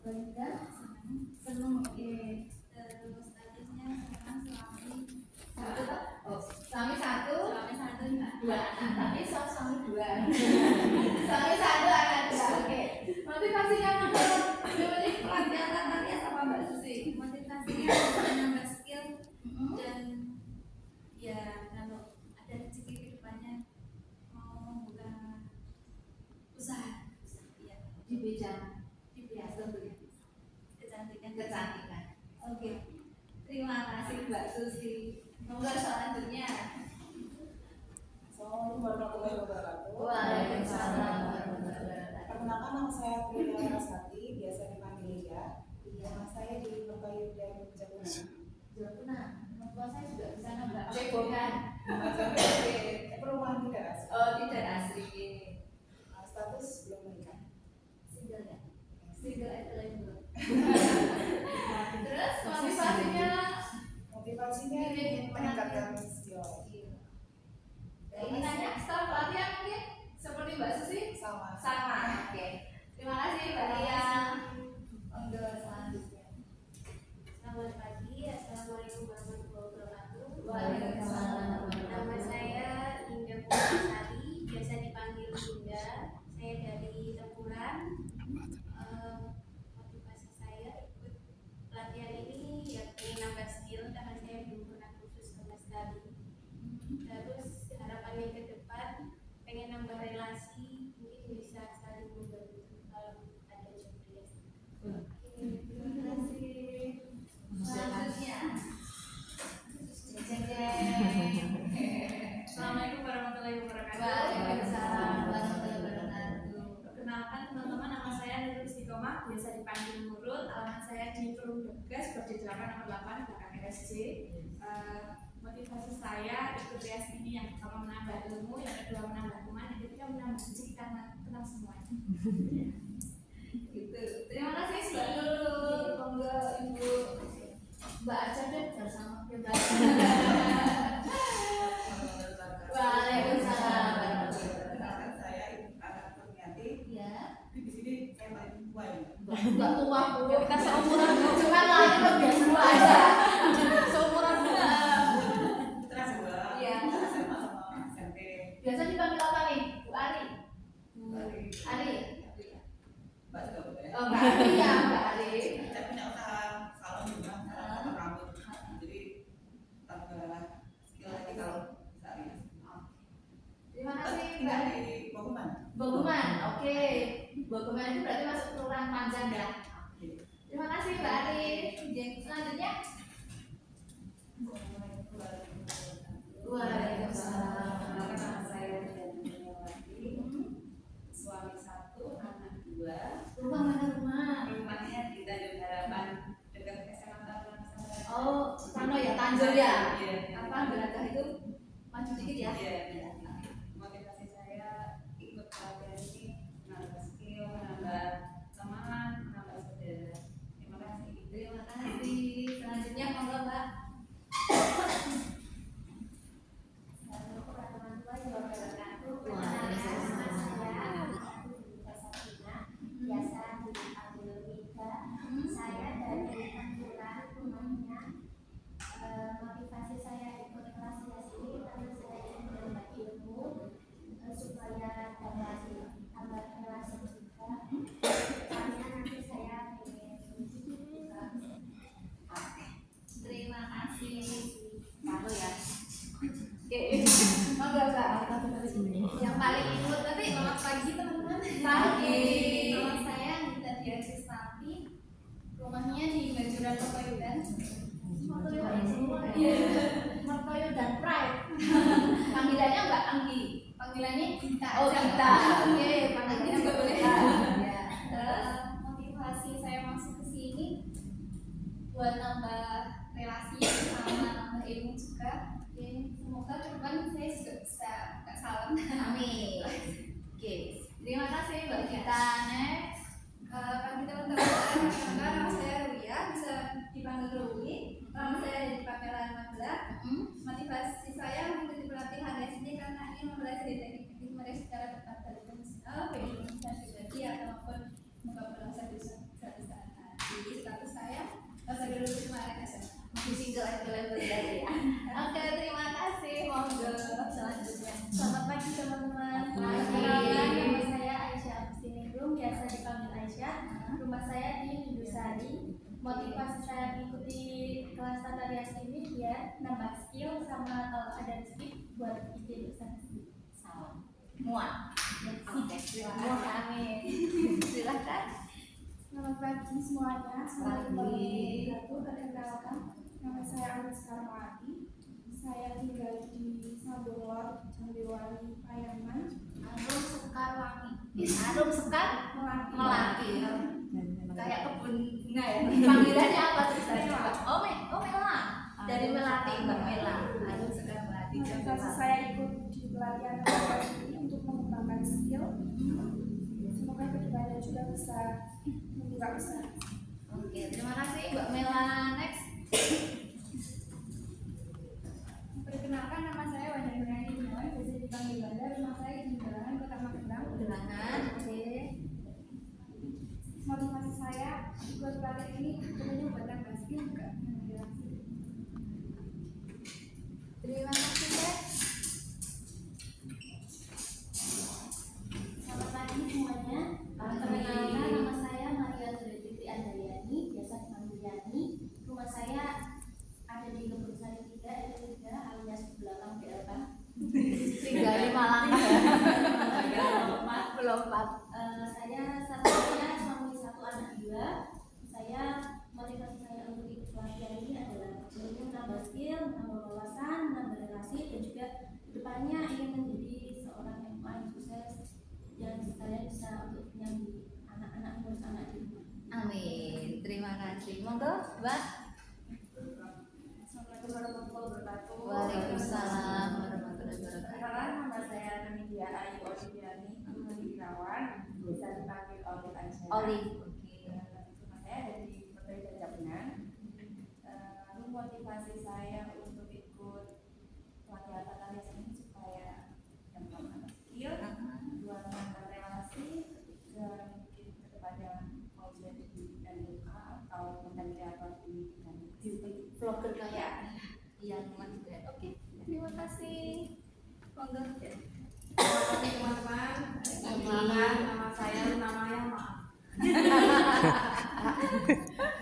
Bangga, seneng, oke. Terus statusnya sekarang suami satu, dua anak, tapi suami dua, suami satu anak dua, oke. Motivasinya mengenai pelatihan apa Mbak Susi? Motivasinya menambah skill dan ya kalau ada rezeki ke depannya mau membuka usaha ya di bidang kecantikan. Oke. Terima kasih Mbak Susi. Monggo selanjutnya. Assalamualaikum warahmatullahi wabarakatuh. Waalaikumsalam warahmatullahi wabarakatuh. Perkenalkan, nama saya Prita Rasati, biasa dipanggil Liga. Nama saya di Merbayu dan Jepuna. Mertua saya juga di sana Mbak. Cekokan. Perumahan tidak asli. Oh, tidak asli. Status belum menikah. Single ya. Single available. Terus motivasinya meningkatkan skill. Ini tanya setelah pelatihan mungkin seperti Mbak Susi? Sama. Oke. Terima kasih Mbak Ria. Monggo selanjutnya. Selamat pagi, assalamualaikum warahmatullahi wabarakatuh. Waalaikumsalam. Nama saya Indah Putusari, biasa dipanggil Indah. Saya dari Tempuran. Motivasi saya ikut pelatihan ini ya pengen nambah skill karena saya belum pernah kursus sama sekali. Terus harapannya ke depan pengen nambah relasi, mungkin bisa saling membantu kalau ada jodoh. Terima kasih. Selanjutnya. Assalamualaikum warahmatullahi wabarakatuh. Waalaikumsalam warahmatullahi wabarakatuh. Perkenalkan teman-teman, nama saya Nurul Istiqomah, biasa dipanggil Nurul. Alamat saya di Perum Degas, Berde 8 nomor 8, belakang RSJ. Motivasi saya ikut rias ini yang pertama menambah ilmu, yang kedua menambah teman, yang ketiga menambah rezeki karena kenal semuanya. Gitu. Terima kasih Mbak Nurul. Monggo Ibu Mbak aja deh bersama kita. Waalaikumsalam. Perkenalkan, saya Ibu Anak Kurniati. Ya. Di sini saya paling tua ya. Enggak tua Bu. Kita seumuran Bu. Cuma lahir lebih tua aja. Seumuran Bu. Terus dua. Iya. SMA sama SMP. Biasa dipanggil apa nih? Bu Ari. Ari. Mbak juga boleh. Oh, Mbak Ari ya, Mbak Ari. Saya punya usaha salon juga, salon rambut. Jadi tambah skill lagi kalau bisa rias. Terima kasih Tinggal Mbak. di Boguman. Boguman. Oke. Boguman itu berarti masuk kelurahan Panjang ya. Terima kasih Mbak Ari. Selanjutnya. Waalaikumsalam. Nama saya Dianwati, suami satu, anak dua. Rumah mana rumah? Rumahnya di Tanjung Harapan, dekat SMA Taruna Nusantara. Oh, Tano ya, Tanjung ya. Iya. Apa Belanda itu maju dikit ya? Iya. Motivasi saya ikut pelatihan ini menambah skill, menambah teman, menambah saudara. Terima kasih. Terima kasih. Selanjutnya monggo Mbak. Assalamualaikum warahmatullahi wabarakatuh. Waalaikumsalam. Biasa dipanggil Mika. Saya dari Tempuran, rumahnya. Motivasi saya ikut kelas rias ini karena saya ingin menambah ilmu supaya dapat tambah relasi juga. Soalnya nanti saya ingin juga. Terima kasih. Kamu ya. Oke. Monggo Mbak. Yang paling ikut nanti selamat pagi teman-teman. Pagi. Nama saya Nita Dian Kristati. Rumahnya di Banjuran Mertoyodan. Mertoyodan semua ya. Mertoyodan Pride. Panggilannya Mbak Anggi. Panggilannya Gita. Oh, Gita. Oke, panggilannya juga boleh. Ya. Terus motivasi saya masuk ke sini buat nambah relasi sama nambah ilmu juga. Oke, semoga ke depan saya juga bisa buka salon. Amin. Oke. Terima kasih Mbak Gita. Next. Bagi teman-teman, nama saya Ruya, bisa dipanggil Rumi. Nama saya dari Pameran Magelang. Motivasi saya mengikuti pelatihan di sini karena ingin mempelajari teknik mereka secara tepat dari profesional, baik di Indonesia pribadi ataupun membangun bangsa di suatu saat. disingkel-singkel tadi ya. Oke, terima kasih. Monggo selanjutnya. Selamat pagi teman-teman. Pagi. Perkenalkan, nama saya Aisyah Agustiningrum, biasa dipanggil Aisyah. Rumah saya di Lindusari. Motivasi saya mengikuti kelas tata rias ini biar nambah skill sama kalau ada rezeki buat bikin usaha sendiri. Salam. Muat. Oke, terima kasih. Amin. Silakan. Selamat pagi semuanya. Assalamualaikum Pagi. warahmatullahi wabarakatuh. Perkenalkan, nama saya Anis Karmawati. Saya tinggal di Sambulor, Jambiwali, Payaman, Arum Sekar Wangi. Arum Sekar Melati. Melati. Kayak kebun bunga ya. Panggilannya apa terus tadi? Oh, Mela. Dari Melati, Mbak Mela. Arum Sekar Melati. Motivasi saya ikut di pelatihan tata ini untuk mengembangkan skill. Semoga kedepannya juga bisa membuka usaha. Oke, terima kasih Mbak Mela. Next. Perkenalkan, nama saya Wanda Nurani Gunawan, biasa dipanggil Wanda. Rumah saya di Gelangan, Kota Magelang. Gelangan. Oke. Motivasi saya ikut pelatihan ini tentunya buat nambah skill juga menambah relasi. Terima kasih, Teh. Selamat pagi semuanya. Perkenalkan, nama saya Maria Zulkifli Andayani, biasa dipanggil Yani. Rumah saya ada di Kebun Sari 3, RW 3, alias belakang BLK. Tinggal di Malang ya. Belum 4. Saya satu-satunya suami 1 anak 2. Saya motivasi saya untuk ikut pelatihan ini adalah tentunya menambah skill, menambah wawasan, menambah relasi, dan juga kedepannya ingin menjadi seorang yang paling sukses yang sekalian bisa untuk menyambut anak-anak ngurus anak di rumah. Amin. Terima kasih. Monggo, Mbak. Assalamualaikum warahmatullahi wabarakatuh. Waalaikumsalam warahmatullahi wabarakatuh. Perkenalkan, nama saya Nanidia Ayu Oliviani Gunawan, bisa dipanggil Oli Aisyah. Oli. Rumah saya ada di Kota Jajabunan. Motivasi saya untuk ikut pelatihan tata rias ini supaya menambah skill, dua menambah relasi, dan mungkin kedepannya mau jadi MUA atau konten kreator di bidang beauty. Vlogger kayak yang juga. Oke. Terima kasih. Monggo. Selamat pagi teman-teman. Perkenalkan, nama saya namanya maaf.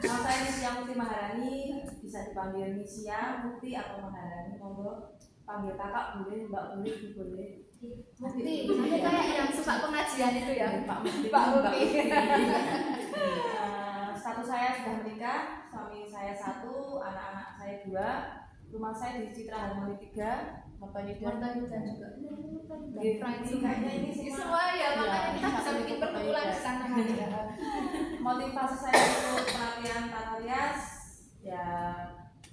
Nama saya Nisya Mukti Maharani, bisa dipanggil Nisya Mukti atau Maharani. Monggo panggil kakak boleh, mbak boleh, ibu boleh. Mukti. Nanti kayak yang suka pengajian itu ya. Pak Mukti. Pak Mukti. Status saya sudah menikah, suami saya 1, anak-anak saya 2. Rumah saya di Citra Harmoni 3, Mertoyudan Yuda juga. Kayaknya ini Semua ya, makanya kita bisa bikin perkumpulan di sana. Motivasi saya untuk pelatihan tata rias ya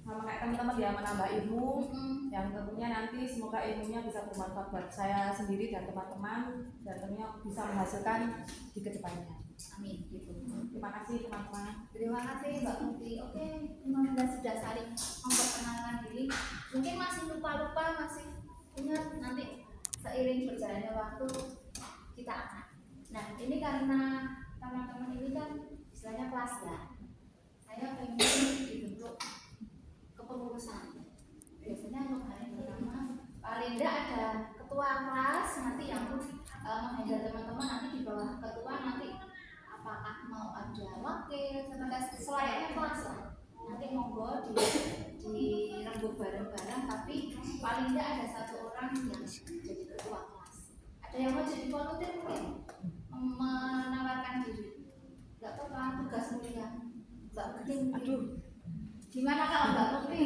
sama kayak teman-teman ya, menambah ilmu yang tentunya nanti semoga ilmunya bisa bermanfaat buat saya sendiri dan teman-teman, dan tentunya bisa menghasilkan di kedepannya. Amin. Gitu. Terima kasih teman-teman. Terima kasih Mbak Mukti. Oke, kita sudah saling memperkenalkan diri. Mungkin masih lupa-lupa, masih ingat, nanti seiring berjalannya waktu kita akan. Nah, ini karena teman-teman ini kan istilahnya kelas ya. Saya pengen dibentuk kepengurusan. Biasanya untuk hari pertama paling tidak ada ketua kelas, nanti yang menghandle teman-teman, nanti di bawah ketua nanti apakah mau ada wakil, selayaknya kelas lah. Nanti monggo dirembuk bareng-bareng, tapi paling tidak ada 1 orang yang jadi ketua kelas. Ada yang mau jadi volunteer mungkin menawarkan diri. Gak apa-apa, tugas mulia. Mbak Mukti. Aduh. Gimana kalau Mbak Mukti?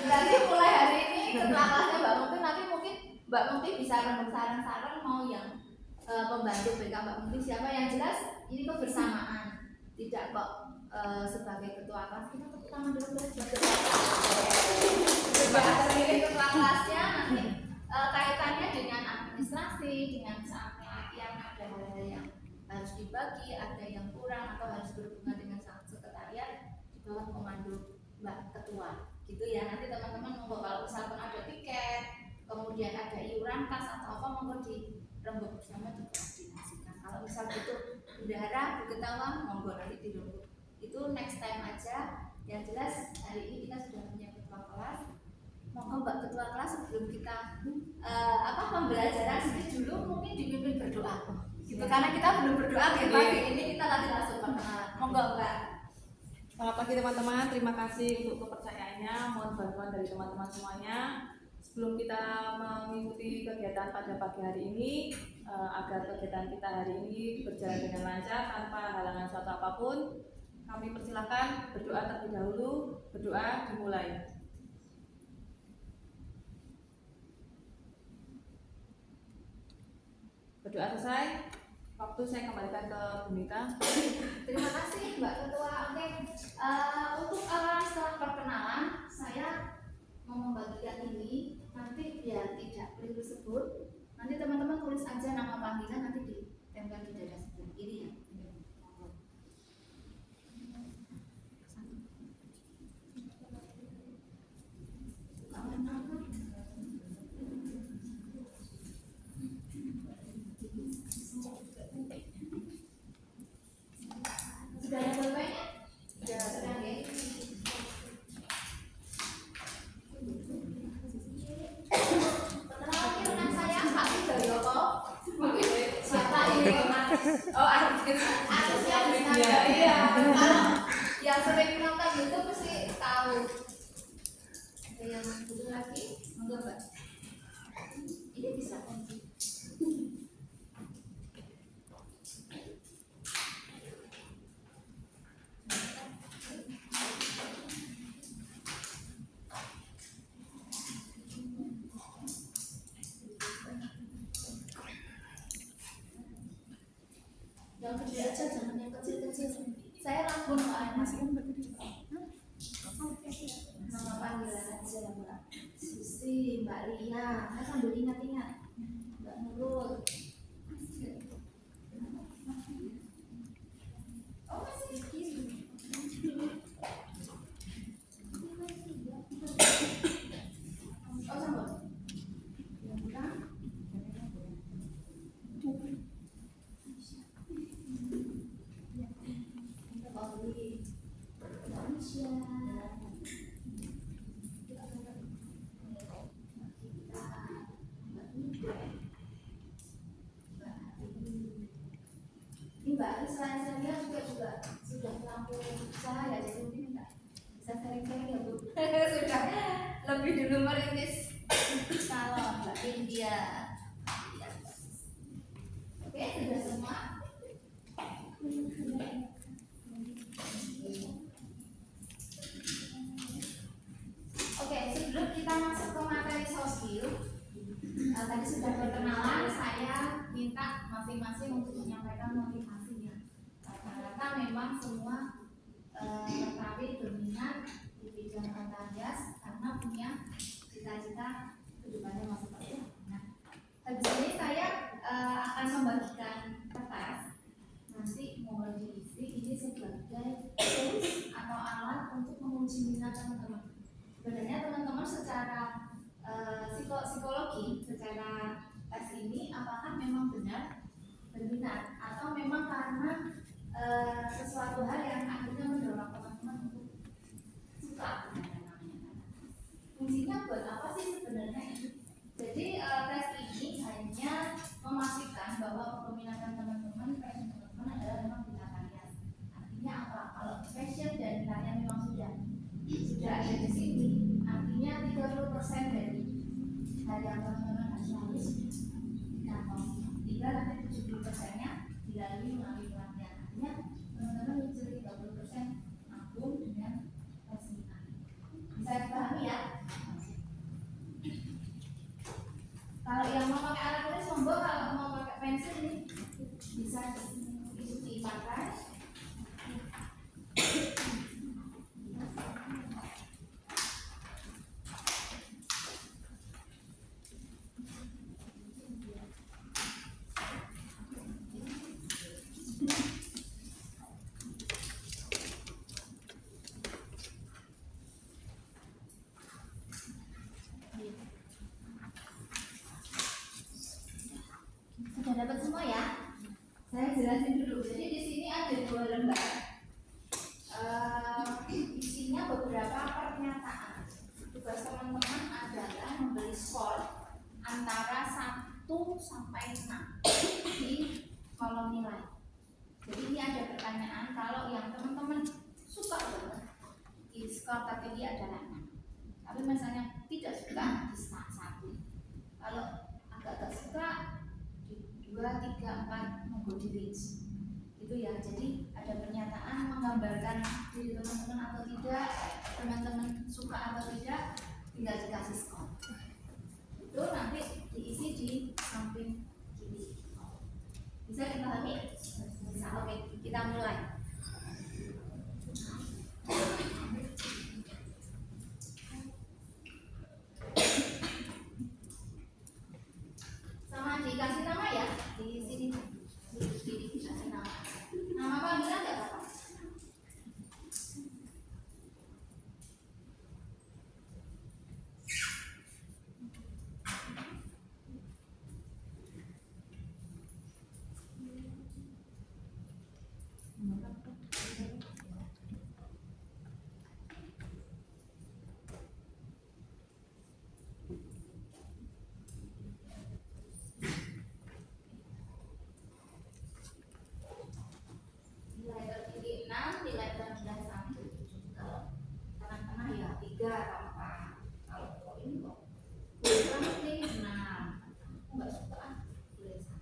Berarti mulai hari ini ketua kelasnya Mbak Mukti, nanti mungkin Mbak Mukti bisa rembuk saran-saran mau yang pembantu BK Mbak Mukti siapa. Yang jelas ini kebersamaan, tidak kok sebagai ketua kelas. Kita tepuk tangan dulu guys buat ketua sebagai ketua kelasnya. Nanti kaitannya dengan administrasi, dengan saat yang ada hal-hal yang harus dibagi, ada yang kurang atau harus berhubungan dengan sekretariat di bawah komando Mbak Ketua gitu ya. Nanti teman-teman monggo kalau misalkan ada tiket, kemudian ada iuran kas atau apa, monggo dirembuk bersama, dikoordinasikan. Kalau misal itu bendahara, Bu Ketua, monggo nanti dirembuk. Itu itu next time aja. Yang jelas hari ini kita sudah punya ketua kelas. Monggo Mbak Ketua Kelas sebelum kita pembelajaran sedikit dulu mungkin dipimpin berdoa. Gitu, karena kita belum berdoa pagi ini kita nanti langsung perkenalan. Monggo Mbak. Selamat pagi teman-teman, terima kasih untuk kepercayaannya, mohon bantuan dari teman-teman semuanya. Sebelum kita mengikuti kegiatan pada pagi hari ini, agar kegiatan kita hari ini berjalan dengan lancar tanpa halangan suatu apapun, kami persilahkan berdoa terlebih dahulu. Berdoa dimulai. Berdoa selesai, waktu saya kembalikan ke Bu Mita. Terima kasih Mbak Ketua. Oke, untuk setelah perkenalan saya mau membagikan ini. Nanti biar tidak keliru sebut, nanti teman-teman tulis aja nama panggilan, nanti ditempel di dada sebelah kiri ya. Sudah ada pulpennya? Sudah ya. Perkenalkan rekan saya Pak Widoyoko. Mungkin siapa ini? Oh, artisnya bisa. Iya. Yang sering nonton YouTube pasti tahu. Ada yang butuh lagi? Monggo Mbak. Ini bisa kunci. Yang gede aja, jangan yang kecil-kecil. Saya langsung nama panggilan aja Mbak Susi, Mbak Lia. Saya sambil ingat-ingat. Mbak Nurul. Oh masih oh sambut. Yang bukan? Ini Mbak Ari selain saya juga sudah lampu usaha ya, jadi mungkin nggak bisa sering-sering ya Bu. Sudah lebih dulu merintis salon Mbak India. Oke, sudah semua. Oke, sebelum kita masuk ke materi soft skill, tadi sudah perkenalan, saya minta masing-masing untuk menyampaikan motivasinya. Rata-rata memang semua tertarik berminat di bidang tata rias karena punya cita-cita kedepannya masih seperti apa. Nah, habis ini saya akan membagikan kertas. Nanti mohon diisi ini sebagai tools atau alat untuk menguji minat teman-teman. Sebenarnya teman-teman secara psikologi, secara tes ini apakah memang benar berminat atau memang karena sesuatu hal yang akhirnya mendorong teman-teman untuk suka dengan namanya. Fungsinya buat apa sih sebenarnya ini? Jadi tes ini hanya memastikan bahwa peminatan teman-teman, passion teman-teman adalah memang di tata rias. Artinya apa? Kalau passion dan minatnya memang sudah ada di sini, artinya 30% dari yang teman-teman harus dikantongi. Tinggal nanti 70%-nya dilalui melalui pelatihan. Artinya teman-teman mencuri 30% nabung dengan tes minat. Bisa dipahami ya? Kalau yang mau pakai alat tulis monggo, kalau mau pakai pensil ini bisa dipakai. Sudah dapat semua ya? Saya jelasin dulu. Jadi di sini ada 2 lembar. sampai 6 di kolom nilai. Jadi ini ada pertanyaan kalau yang teman-teman suka banget di skor tertinggi adalah 6. Tapi misalnya tidak suka di 1. Kalau agak-agak suka di 2, 3, 4 monggo di range. Gitu ya. Jadi ada pernyataan menggambarkan diri teman-teman atau tidak, teman-teman suka atau tidak, tinggal dikasih skor. Itu nanti diisi di samping kiri. Bisa dipahami? Bisa. Oke, kita mulai. Sama dikasih nama ya di sini. Di sini dikasih nama. Nama panggilan nggak apa-apa. Nilai tertinggi 6, nilai terendah 1. Kalau tengah-tengah ya 3 atau 4. Kalau kok ini kok kurang ini 6. Aku nggak suka, boleh 1.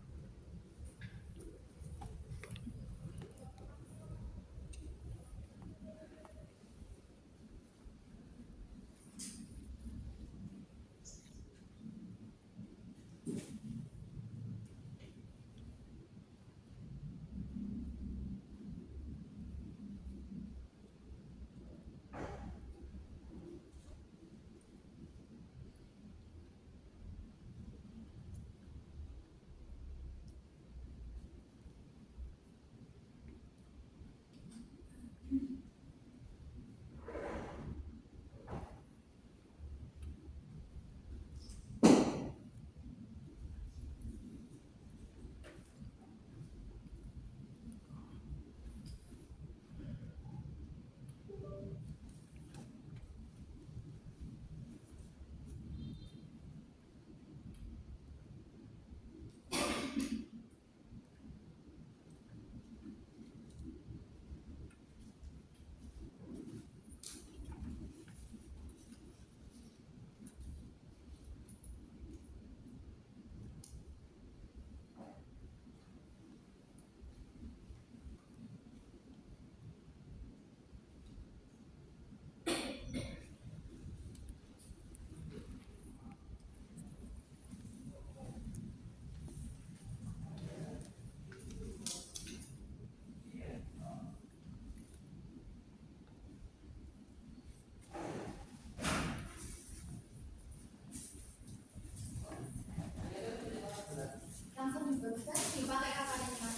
Langsung bisa dipakai kapan ini mas?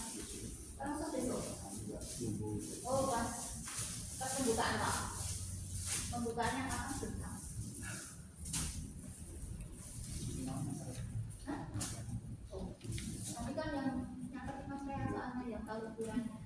Langsung besok. Oh pas pembukaan pak. Pembukaannya kapan bentar? Hah? Oh, tapi kan yang nyatet mas kayak soalnya yang tahu ukurannya.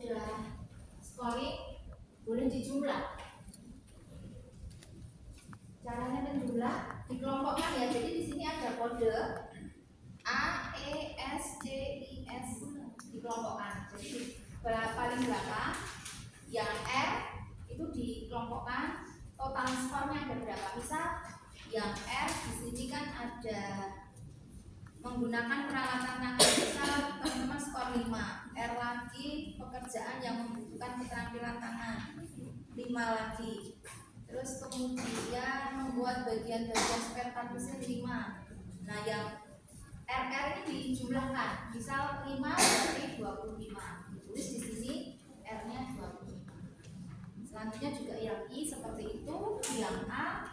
udah scoring, boleh dijumlah. Caranya menjumlah dikelompokkan ya. Jadi di sini ada kode A, E, S, C, I, S dikelompokkan. Jadi paling belakang yang R itu dikelompokkan, total skornya ada berapa. Misal yang R di sini kan ada menggunakan peralatan tangan, misal teman-teman skor 5, R lagi pekerjaan yang membutuhkan keterampilan tangan 5 lagi, terus kemudian membuat bagian-bagian spare part mesin 5. Nah yang RR ini dijumlahkan, misal 5 berarti 25, ditulis di sini R nya 25. Selanjutnya juga yang I seperti itu, yang A